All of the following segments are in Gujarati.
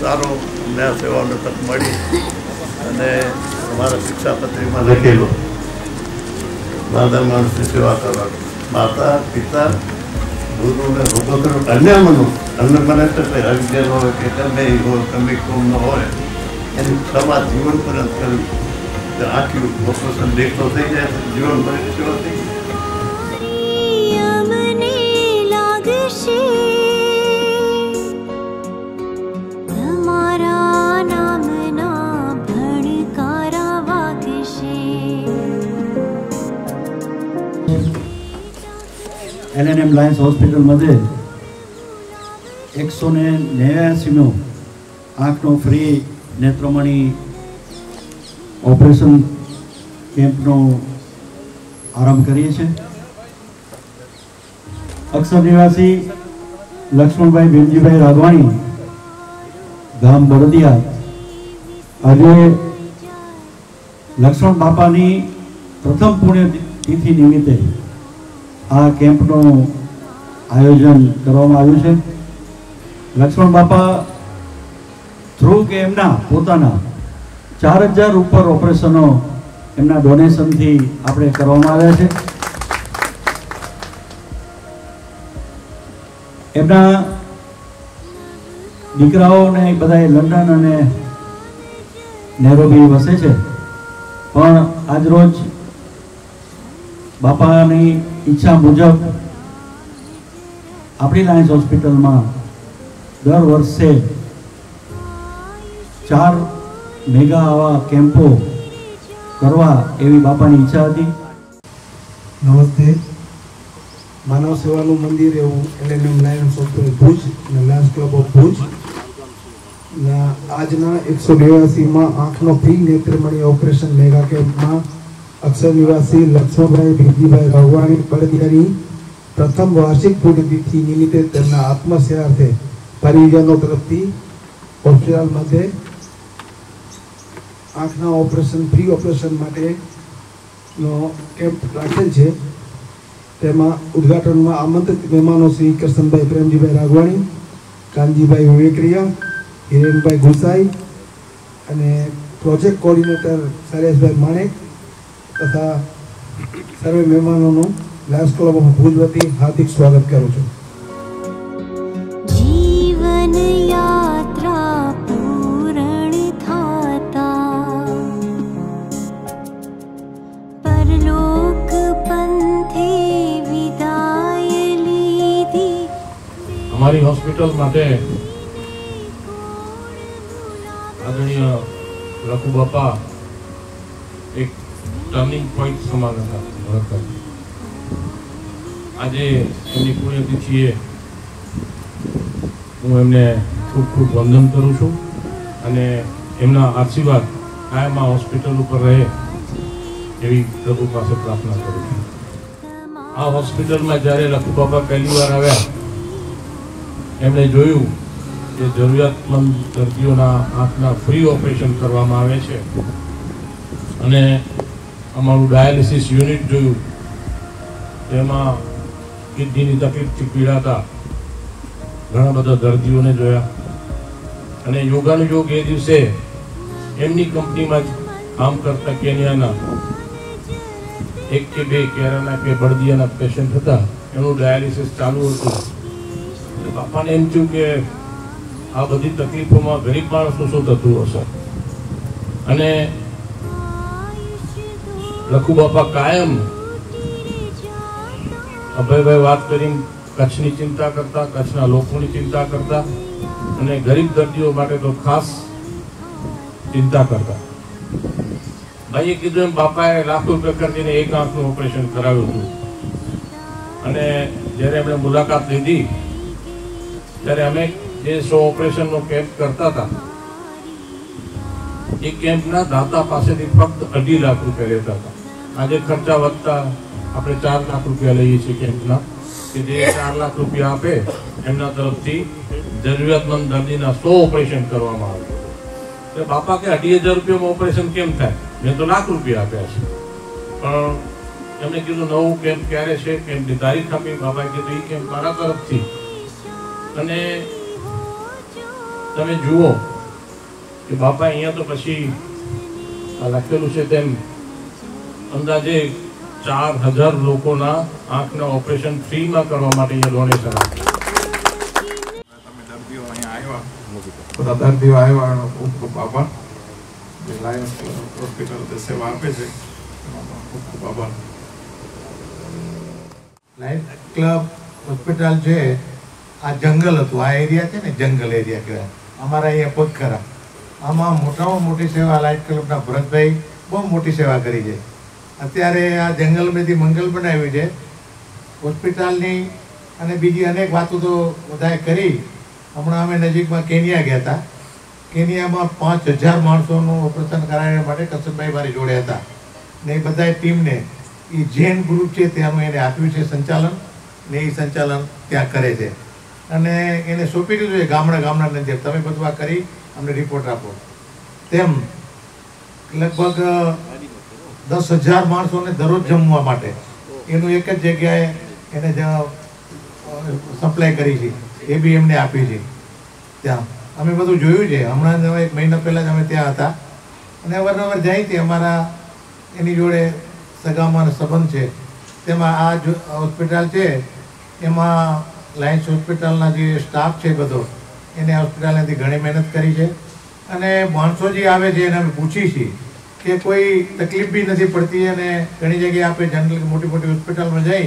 સારો અમને આ સેવાનો તક મળી અને અમારા શિક્ષાપત્રીમાં લખેલું માતા માણસની સેવા કરવાનું, માતા પિતા ગુરુને ઉભો કરો અન્ય મનુષ્ય અન્ય મને અજ્ઞાન હોય કે ગમે હોય ગમે કોમ ન હોય એની ક્ષમા જીવન પર્યંત કરવી. આખી ઓપરેશન દેખતો થઈ જાય તો જીવન પર્યંત સેવા થઈ જાય. LNM લાયન્સ હોસ્પિટલमध्ये 189 આંખનો ફ્રી નેત્રમણી ઓપરેશન કેમ્પનો આરંભ કરીએ છીએ. અક્ષર નિવાસી લક્ષ્મણભાઈ ભીમજીભાઈ રાઘવાણી ગામ બળદિયા આજે લક્ષ્મણ બાપાની પ્રથમ પુણ્યતિથિ નિમિત્તે આ કેમ્પનું આયોજન કરવામાં આવ્યું છે. લક્ષ્મણ બાપા થ્રુ કે એમના પોતાના 4000 ઉપર ઓપરેશનો એમના ડોનેશનથી આપણે કરવામાં આવ્યા છે. એમના દીકરાઓને બધા લંડન અને નેરોબી વસે છે, પણ આજરોજ બાપાની ઈચ્છા મુજબ આપણી લાયન્સ હોસ્પિટલમાં દર વર્ષે 4 મેગા આવા કેમ્પો કરવા એવી બાપાની ઈચ્છા હતી. નમસ્તે. માનવ સેવાનું મંદિર એવું LNM લાયન્સ હોસ્પિટલ ભુજ અને લાયન્સ ક્લબ ઓફ ભુજ ના આજના 189માં આંખનો ફ્રી નેત્રમણી ઓપરેશન મેગા કેમ્પમાં અક્ષર નિવાસી લક્ષ્મણભાઈ ભીમજીભાઈ રાઘવાણી બળદિયાની પ્રથમ વાર્ષિક પુણ્યતિથિ નિમિત્તે તેમના આત્મસેવાર્થે પરિજનો તરફથી હોસ્પિટલ મધ્યે આંખના ઓપરેશન ફ્રી ઓપરેશન માટેનો કેમ્પ રાખેલ છે. તેમાં ઉદ્ઘાટનમાં આમંત્રિત મહેમાનો શ્રી કરશનભાઈ પ્રેમજીભાઈ રાઘવાણી, કાનજીભાઈ વિવેકરિયા, હિરેનભાઈ ગુસાઈ અને પ્રોજેક્ટ કોઓર્ડિનેટર શૈલેષભાઈ માણેક તથા સર્વે મહેમાનોનું લાયન્સ ક્લબ ઓફ ભુજ વતી હાર્દિક સ્વાગત કરું છું. જીવન યાત્રા પૂર્ણ થાતા પરલોક પંથે વિદાય લીધી. અમારી હોસ્પિટલ માટે આદરણીય લખુ બાપા એક ટર્નિંગ પોઈન્ટ સમાન હતા. આજે એમની પુણ્યતિથિએ હું એમને ખૂબ ખૂબ વંદન કરું છું અને એમના આશીર્વાદ કાયમ આ હોસ્પિટલ ઉપર રહે એવી પ્રભુ પાસે પ્રાર્થના કરું છું. આ હોસ્પિટલમાં જ્યારે લખુ બાપા પહેલી વાર આવ્યા એમણે જોયું કે જરૂરિયાતમંદ દર્દીઓના આંખના ફ્રી ઓપરેશન કરવામાં આવે છે અને અમારું ડાયાલિસિસ યુનિટ જોયું તેમાં કિડનીની તકલીફથી પીડાતા ઘણા બધા દર્દીઓને જોયા અને યોગાનુયોગ એ દિવસે એમની કંપનીમાં જ કામ કરતા કેન્યાના 1 કે 2 કેરાના કે બળદિયાના પેશન્ટ હતા, એનું ડાયાલિસિસ ચાલુ હતું. બાપાને એમ થયું કે આ બધી તકલીફોમાં ગરીબ માણસનું શું થતું હશે અને લખુ બાપા કાયમ અભયભાઈ વાત કરીને કચ્છની ચિંતા કરતા, કચ્છના લોકોની ચિંતા કરતા અને ગરીબ દર્દીઓ માટે તો ખાસ ચિંતા કરતા. ભાઈએ કીધું એમ બાપાએ લાખો રૂપિયા ખર્ચીને એક આંખનું ઓપરેશન કરાવ્યું હતું અને જ્યારે એમણે મુલાકાત લીધી ત્યારે અમે જે 100 ઓપરેશનનો કેમ્પ કરતા હતા એ કેમ્પના દાતા પાસેથી ફક્ત 2.5 લાખ રૂપિયા લેતા હતા. આજે ખર્ચા વધતા આપણે 4 લાખ રૂપિયા લઈએ છીએ કેમ્પના, કે જે 4 લાખ રૂપિયા આપે એમના તરફથી જરૂરિયાતમંદ દર્દીના 100 ઓપરેશન કરવામાં આવે. તો બાપા કે 2,500 રૂપિયામાં ઓપરેશન કેમ થાય? મેં તો લાખ રૂપિયા આપ્યા છે. પણ એમને કીધું નવું કેમ્પ ક્યારે છે, કેમ્પની તારીખ આપી. બાપાએ કીધું એ કેમ્પ મારા તરફથી અને તમે જુઓ કે બાપા અહીંયા તો પછી આ લખેલું છે તેમ અંદાજે 4000 લોકોના આંખના ઓપરેશન ફ્રીમાં કરવા માટે અહીંયા ડોનેશન આપ્યું. બધા દર્દીઓ આવ્યા ખૂબ ખૂબ આભાર. જે લાયન્સ હોસ્પિટલ જે સેવા આપે છે એમાં ખૂબ ખૂબ આભાર. લાયન્સ ક્લબ હોસ્પિટલ છે આ જંગલ હતું, આ એરિયા છે ને જંગલ એરિયા કહેવાય અમારા અહીંયા પોતખરા. આમાં મોટામાં મોટી સેવા લાયન્સ ક્લબના ભરતભાઈ બહુ મોટી સેવા કરી છે. અત્યારે આ જંગલમાંથી મંગલ બનાવ્યું છે હોસ્પિટલની અને બીજી અનેક વાતો તો બધાએ કરી. હમણાં અમે નજીકમાં કેનિયા ગયા હતા. કેનિયામાં 5000 માણસોનું ઓપરેશન કરાવવા માટે કસબભાઈ મારી જોડે હતા ને એ બધા ટીમને એ જૈન ગ્રુપ છે ત્યાંનું એને આપ્યું છે સંચાલન ને એ સંચાલન ત્યાં કરે છે અને એને સોંપી દીધું છે ગામડાની અંદર તમે બધું આ કરી અમને રિપોર્ટ આપો. તેમ લગભગ 10,000 માણસોને દરરોજ જમવા માટે એનું એક જ જગ્યાએ એને સપ્લાય કરી છે એ બી એમને આપી છે. ત્યાં અમે બધું જોયું છે. હમણાં જ 1 મહિના પહેલાં જ અમે ત્યાં હતા અને અવારનવાર જાય છે. અમારા એની જોડે સગામાં સંબંધ છે. તેમાં આ હોસ્પિટલ છે એમાં લાયન્સ હોસ્પિટલના જે સ્ટાફ છે બધો એને હોસ્પિટલમાંથી ઘણી મહેનત કરી છે અને માણસો જે આવે છે એને અમે પૂછી છીએ કે કોઈ તકલીફ બી નથી પડતી. અને ઘણી જગ્યાએ આપણે જનરલ મોટી મોટી હોસ્પિટલમાં જઈ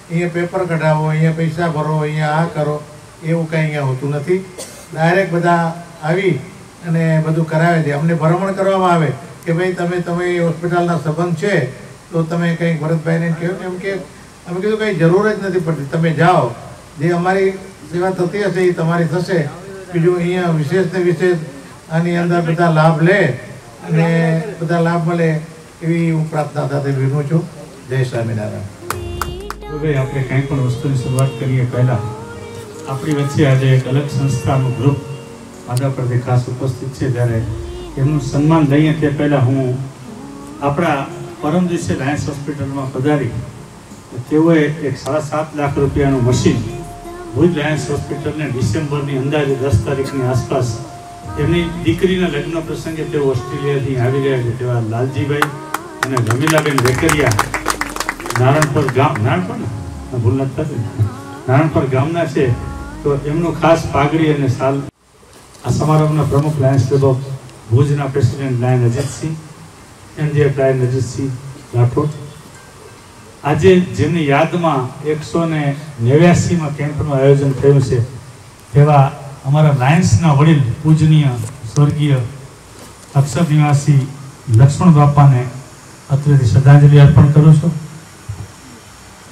અહીંયા પેપર કઢાવો, અહીંયા પૈસા ભરો, અહીંયા આ કરો, એવું કંઈ અહીંયા હોતું નથી. ડાયરેક્ટ બધા આવી અને બધું કરાવે છે. અમને ભલામણ કરવામાં આવે કે ભાઈ તમે હોસ્પિટલના સંબંધ છે તો તમે કંઈ ભરતભાઈને કહો. એમ કે અમે કીધું કંઈ જરૂર જ નથી પડતી, તમે જાઓ, જે અમારી સેવા થતી હશે એ તમારી થશે. બીજું અહીંયા વિશેષ ને વિશેષ આની અંદર બધા લાભ લે અને બધા લાભ મળે એવી હું પ્રાર્થના સાથે વિનવું છું. જય સ્વામિનારાયણ. આપણે કંઈ પણ વસ્તુની શરૂઆત કરીએ પહેલાં આપણી વચ્ચે આજે એક અલગ સંસ્થાનું ગ્રુપ માધા પરથી ખાસ ઉપસ્થિત છે. ત્યારે એમનું સન્માન લઈએ તે પહેલાં હું આપણા પરમ દિવસે લાયન્સ હોસ્પિટલમાં પધારી તેઓએ એક 7.5 લાખ રૂપિયાનું મશીન ભુજ લાયન્સ હોસ્પિટલને ડિસેમ્બરની અંદાજે 10 તારીખની આસપાસ એમની દીકરીના લગ્ન પ્રસંગે તેઓ ઓસ્ટ્રેલિયાથી આવી રહ્યા છે તેવા લાલજીભાઈ અને રમીલાબેન વેકરિયા નારણપર ગામના છે. તો એમનું ખાસ પાઘડી અને સાલ આ સમારંભના પ્રમુખ લાયન્સ ક્લબ ઓફ ભુજના પ્રેસિડેન્ટ લાયન અજીતસિંહ એનજીએફ લાયન અજીતસિંહ રાઠોડ. આજે જેમની યાદમાં 189માં કેમ્પનું આયોજન થયું છે તેવા અમારા લાયન્સના વડીલ પૂજનીય સ્વર્ગીય અક્ષર નિવાસી લક્ષ્મણ બાપાને અત્રેથી શ્રદ્ધાંજલિ અર્પણ કરું છું.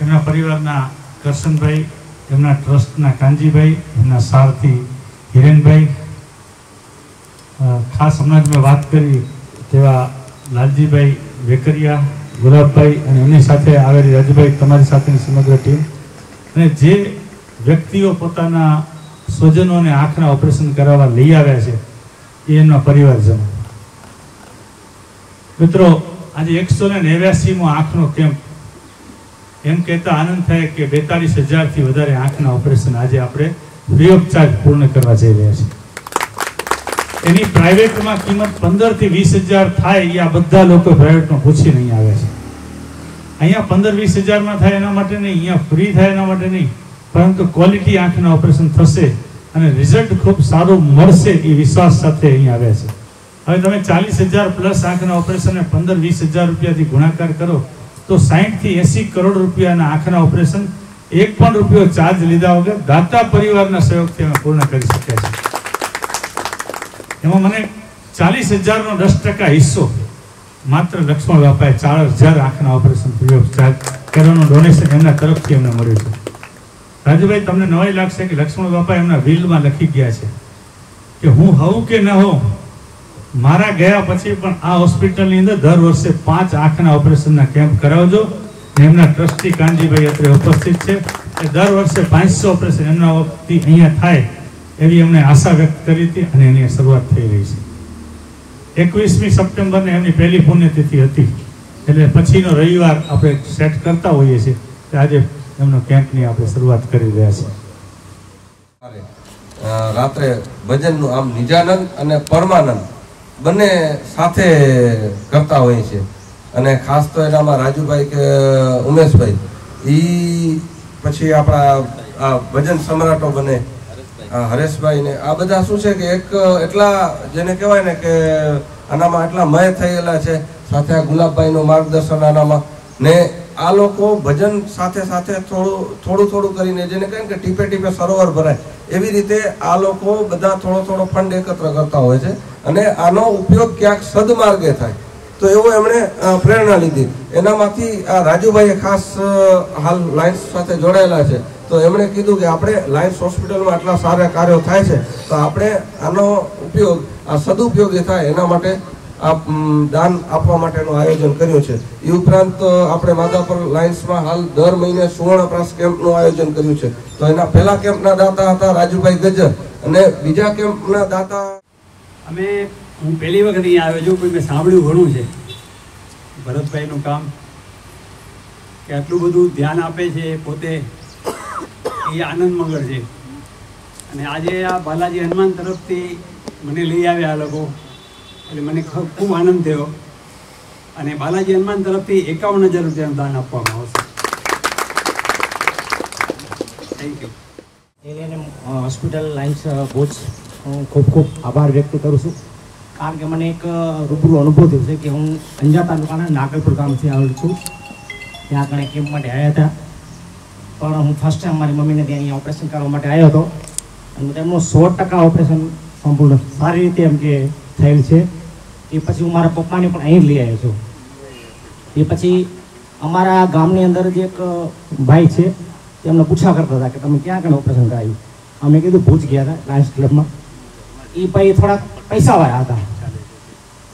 એમના પરિવારના કરશનભાઈ, એમના ટ્રસ્ટના કાનજીભાઈ, એમના સારથી હિરેનભાઈ, ખાસ હમણાં જ મેં વાત કરી તેવા લાલજીભાઈ વેકરિયા, ગુલાબભાઈ અને એમની સાથે આવેલી રાજભાઈ, તમારી સાથેની સમગ્ર ટીમ અને જે વ્યક્તિઓ પોતાના સ્વજનોને આંખના ઓપરેશન કરાવવા લઈ આવ્યા છે એ એમના પરિવારજનો. મિત્રો, આજે 189મો આંખનો કેમ્પ એમ કહેતા આનંદ થાય કે 42,000થી વધારે આંખના ઓપરેશન આજે આપણે ફ્રી ઓફ ચાર્જ પૂર્ણ કરવા જઈ રહ્યા છીએ. એની પ્રાઇવેટમાં કિંમત 15,000 થી 20,000 થાય એ આ બધા લોકો પ્રાઇવેટમાં પૂછીને અહીંયા આવ્યા છે. અહીંયા 15-20,000માં થાય એના માટે નહીં, અહીંયા ફ્રી થાય એના માટે નહીં, પરંતુ ક્વોલિટી આંખના ઓપરેશન થશે અને રિઝલ્ટ ખૂબ સારું મળશે એ વિશ્વાસ સાથે અહીંયા આવ્યા છે. હવે તમે 40,000 પ્લસ આંખના ઓપરેશનને 15-20,000 રૂપિયાથી ગુણાકાર કરો તો 60 થી 80 કરોડ રૂપિયાના આંખના ઓપરેશન એક પણ રૂપિયો ચાર્જ લીધા વગર દાતા પરિવારના સહયોગથી અમે પૂર્ણ કરી શક્યા છીએ. એમાં મને 40,000નો 10% હિસ્સો માત્ર લક્ષ્મણ બાપાએ 4,000 આંખના ઓપરેશન ફ્રી ઓફ ચાર્જ કરવાનું ડોનેશન એમના તરફથી અમને મળ્યું છે. રાજુભાઈ, તમને નવાઈ લાગશે કે લક્ષ્મણ બાપા એમના વિલમાં લખી ગયા છે કે હું હોઉં કે ન હોઉં, મારા ગયા પછી પણ આ હોસ્પિટલની અંદર દર વર્ષે 5 આંખના ઓપરેશનના કેમ્પ કરાવજો. એમના ટ્રસ્ટી કાનજીભાઈ અત્રે ઉપસ્થિત છે એ દર વર્ષે 500 ઓપરેશન એમના વખતથી અહીંયા થાય એવી એમણે આશા વ્યક્ત કરી હતી અને એની શરૂઆત થઈ રહી છે. 21મી સપ્ટેમ્બરને એમની પહેલી પુણ્યતિથિ હતી એટલે પછીનો રવિવાર આપણે સેટ કરતા હોઈએ છીએ. આજે એમનો કેમ્પની આપણે શરૂઆત કરી રહ્યા છીએ. રાત્રે ભજનનું આમ નિજાનંદ અને પરમાનંદ બંને સાથે કરતા હોય છે. અને ખાસ તો એનામાં રાજુભાઈ કે ઉમેશભાઈ પછી આપણા આ ભજન સમ્રાટો બને હરેશભાઈ ને આ બધા શું છે કે એક એટલા જેને કહેવાય ને કે આનામાં એટલા મય થયેલા છે. સાથે આ ગુલાબભાઈનું માર્ગદર્શન આનામાં ને આ લોકો ભજન સાથે સાથે થોડું કરીને જેને કહે કે ટીપે ટીપે સરોવર ભરાય એવી રીતે આ લોકો બધા થોડો ફંડ એકત્ર કરતા હોય છે. અને આનો ઉપયોગ ક્યાંક સદમાર્ગે થાય તો એવો એમણે પ્રેરણા લીધી. એનામાંથી આ રાજુભાઈએ ખાસ હાલ લાયન્સ સાથે જોડાયેલા છે તો એમણે કીધું કે આપણે લાયન્સ હોસ્પિટલમાં આટલા સારા કાર્યો થાય છે તો આપણે આનો ઉપયોગ આ સદુપયોગી થાય એના માટે આ દાન આપવા માટેનું આયોજન કર્યું છે. એ ઉપરાંત આપણે માધાપર લાયન્સમાં હાલ દર મહિને સુવર્ણપ્રાસ કેમ્પનું આયોજન કર્યું છે. તો એના પહેલા કેમ્પના દાતા હતા રાજુભાઈ ગજ્જર અને બીજા કેમ્પના દાતા હું પહેલી વખત અહીંયા આવ્યો છું પણ મેં સાંભળ્યું ઘણું છે ભરતભાઈનું કામ કે આટલું બધું ધ્યાન આપે છે પોતે એ આનંદ મંગળ છે. અને આજે આ બાલાજી હનુમાન તરફથી મને લઈ આવ્યા આ લોકો એટલે મને ખૂબ આનંદ થયો. અને બાલાજી હનુમાન તરફથી 51,000 રૂપિયાનું દાન આપવામાં આવશે. Thank you. LNM hospital Lions Bhuj હું ખૂબ આભાર વ્યક્ત કરું છું કારણ કે મને એક રૂબરૂ અનુભવ થયો છે કે હું અંજાર તાલુકાના નાગલપુર ગામથી આવેલ છું. ત્યાં આગળ કેમ્પ માટે આવ્યા હતા પણ હું ફર્સ્ટ ટાઈમ મારી મમ્મીને ત્યાં અહીંયા ઓપરેશન કરવા માટે આવ્યો હતો અને તેમનું 100% ઓપરેશન સંપૂર્ણ સારી રીતે એમ કે થયેલ છે. એ પછી હું મારા પપ્પાને પણ અહીં લઈ આવ્યો છું. એ પછી અમારા ગામની અંદર જે એક ભાઈ છે તેમને પૂછા કરતા હતા કે તમે ક્યાં આગળ ઓપરેશન કરાવ્યું. અમે કીધું ભુજ ગયા હતા લાયન્સ ક્લબમાં. એ ભાઈ થોડાક પૈસાવાળા હતા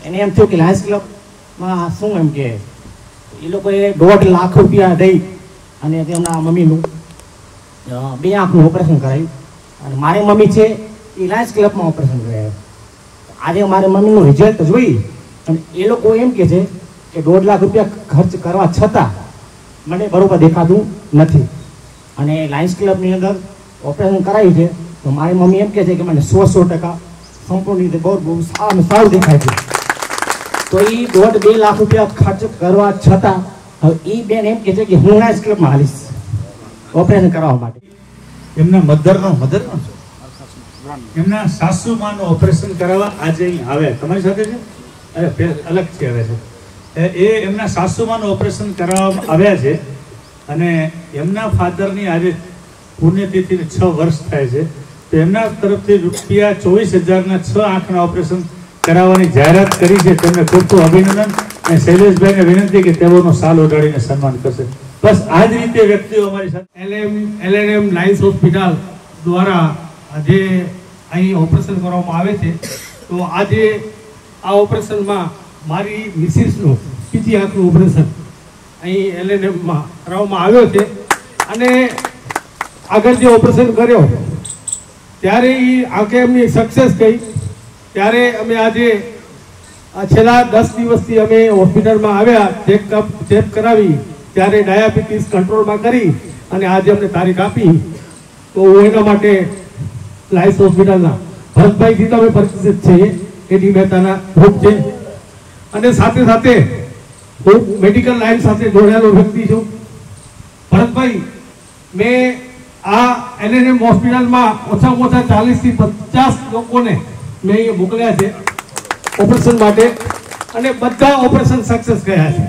એને એમ થયું કે લાયન્સ ક્લબમાં શું એમ કે એ લોકોએ 1.5 લાખ રૂપિયા દઈ અને તેમના મમ્મીનું 2 આંખનું ઓપરેશન કરાવ્યું. અને મારી મમ્મી છે એ લાયન્સ ક્લબમાં ઓપરેશન કરાવ્યું. આજે મારી મમ્મીનું રિઝલ્ટ જોઈ અને એ લોકો એમ કહે છે કે 1.5 લાખ રૂપિયા ખર્ચ કરવા છતાં મને બરોબર દેખાતું નથી. અને લાયન્સ ક્લબની અંદર ઓપરેશન કરાવ્યું છે તો મારી મમ્મી એમ કહે છે કે મને 100% સંપૂર્ણ રીતે બહુ સારું દેખાય છે. તો એ 1.5-2 લાખ રૂપિયા ખર્ચ કરવા છતાં હવે એ બેન એમ કહે છે કે હું લાયન્સ ક્લબમાં હાલીશ ઓપરેશન કરવા માટે. એમના સાસુમાનું ઓપરેશન કરાવવા આજે અહીં આવે તમારી સાથે છે અલગથી આવે છે. એ એમના સાસુમાનું ઓપરેશન કરાવવામાં આવ્યા છે અને એમના ફાધરની આજે પુણ્યતિથિને 6 વર્ષ થાય છે. તો એમના તરફથી રૂપિયા 24,000ના 6 આંખના ઓપરેશન કરાવવાની જાહેરાત કરી છે. તેમને ખૂબ અભિનંદન અને શૈલેષભાઈને વિનંતી કે તેઓનો સાલ ઓઢાડીને સન્માન કરશે. બસ આ જ રીતે વ્યક્તિઓ અમારી સાથે એલએનએમ લાયન્સ હોસ્પિટલ દ્વારા આજે અહીં ઓપરેશન કરવામાં આવે છે. તો આજે આ ઓપરેશનમાં મારી મિસિસનું બીજી આંખનું ઓપરેશન અહીં એલએનએમમાં કરવામાં આવ્યો છે. અને આગળ જે ઓપરેશન કર્યો ત્યારે એ આંખે એમની સક્સેસ ગઈ. ત્યારે અમે આજે છેલ્લા 10 દિવસથી અમે હોસ્પિટલમાં આવ્યા ચેક કરાવી ત્યારે ડાયાબિટીસ કંટ્રોલમાં કરી અને આજે અમને તારીખ આપી. તો હું એના માટે લાયન્સ હોસ્પિટલના ભરતભાઈથી તો અમે પરિચિત છીએ એડી મહેતાના ગ્રુપ છે અને સાથે સાથે હું મેડિકલ લાઈન સાથે જોડાયેલો વ્યક્તિ છું. ભરતભાઈ મેં આ એલએનએમ હોસ્પિટલમાં ઓછામાં ઓછા 40થી 50 લોકોને મેં અહીંયા મોકલ્યા છે ઓપરેશન માટે અને બધા ઓપરેશન સક્સેસ ગયા છે.